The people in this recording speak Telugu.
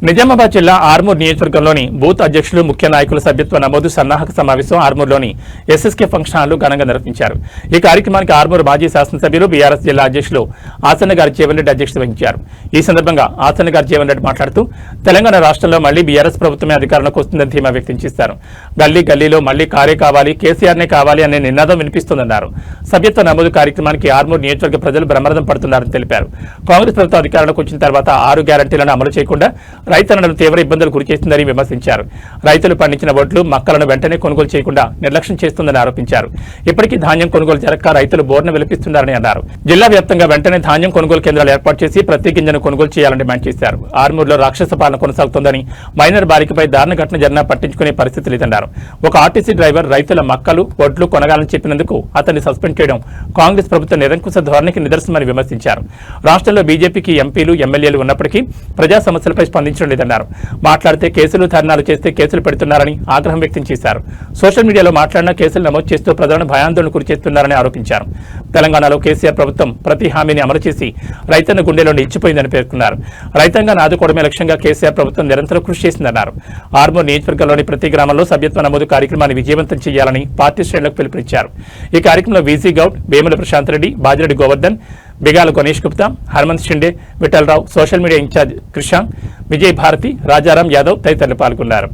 నిజామాబాద్ జిల్లా ఆర్మూర్ నియోజకవర్గంలోని బూత్ అధ్యక్షులు ముఖ్య నాయకుల సభ్యత్వ నమోదు సన్నాహక సమావేశం ఆర్మూర్లోని ఎస్ఎస్కే ఫంక్షన్ హాల్లో ఘనంగా నిర్వహించారు. ఈ కార్యక్రమానికి ఆర్మూర్ మాజీ శాసనసభ్యులు బీఆర్ఎస్ జిల్లా అధ్యక్షులు ఆసన్న గారి జీవన్ రెడ్డి అధ్యక్షత వహించారు. ఈ సందర్భంగా ఆసన్న గారి జీవన్ రెడ్డి మాట్లాడుతూ తెలంగాణ రాష్ట్రంలో మళ్లీ బీఆర్ఎస్ ప్రభుత్వమే అధికారంలోకి వస్తుందని ధీమా వ్యక్తం చేశారు. గల్లీ గల్లీలో మళ్లీ కారే కావాలి, కేసీఆర్నే కావాలి అనే నినాదం వినిపిస్తుందన్నారు. సభ్యత్వ నమోదు కార్యక్రమానికి ఆర్మూర్ నియోజకవర్గ ప్రజలు బ్రహ్మరథం పడుతున్నారని తెలిపారు. కాంగ్రెస్ ప్రభుత్వం అధికారంలోకి వచ్చిన తర్వాత 6 గ్యారంటీలను అమలు చేయకుండా రైతన్నలను తీవ్ర ఇబ్బందులు గురిచేస్తుందని విమర్శించారు. రైతులు పండించిన వడ్లు మక్కలను వెంటనే కొనుగోలు చేయకుండా నిర్లక్ష్యం చేస్తుందని ఆరోపించారు. ఇప్పటికీ ధాన్యం కొనుగోలు జరగక రైతులు బోర్న విలపిస్తున్నారని అన్నారు. జిల్లా వ్యాప్తంగా వెంటనే ధాన్యం కొనుగోలు కేంద్రాలు ఏర్పాటు చేసి ప్రతి గింజను కొనుగోలు చేయాలని డిమాండ్ చేశారు. ఆర్మూర్లో రాక్షస పాలన కొనసాగుతోందని, మైనర్ బాలికపై దారుణ ఘటన జరిగినా పట్టించుకునే పరిస్థితి లేదన్నారు. ఒక ఆర్టీసీ డ్రైవర్ రైతుల మక్కలు వడ్లు కొనగాలని చెప్పినందుకు అతన్ని సస్పెండ్ చేయడం కాంగ్రెస్ ప్రభుత్వ నిరంకుశ ధోరణికి నిదర్శనమని విమర్శించారు. రాష్ట్రంలో బీజేపీకి ఎంపీలు ఎమ్మెల్యేలు ఉన్నప్పటికీ ప్రజా సమస్యలపై స్పందించడం లేదన్నారు. మాట్లాడితే కేసులు ధర్నాలు చేస్తే కేసులు పెడుతున్నారని ఆగ్రహం వ్యక్తం చేశారు. సోషల్ మీడియాలో మాట్లాడిన కేసులు నమోదు చేస్తూ ప్రజలను భయాందోళన గురి చేస్తున్నారని ఆరోపించారు. తెలంగాణలో కేసీఆర్ ప్రభుత్వం ప్రతి హామీని అమలు చేసి రైతన్న గుండెలోని ఇచ్చిపోయిందని పేర్కొన్నారు. రైతాంగాన్ని ఆదుకోవడమే లక్ష్యంగా కేసీఆర్ ప్రభుత్వం నిరంతరం కృషి చేసిందన్నారు. ఆర్మూర్ నియోజకవర్గంలోని ప్రతి గ్రామంలో సభ్యత్వ నమోదు కార్యక్రమాన్ని విజయవంతం చేయాలని పార్టీ శ్రేణులకు పిలుపునిచ్చారు. ఈ కార్యక్రమంలో VC Goud, Vemula Prashanth Reddy, Bajireddy Govardhan, Bigala Ganesh Gupta, Hanumanth Shinde, Vithalrao, social media in-charge Krishank, Vijay Bharathi, Rajaram Yadav తదితరులు పాల్గొన్నారు.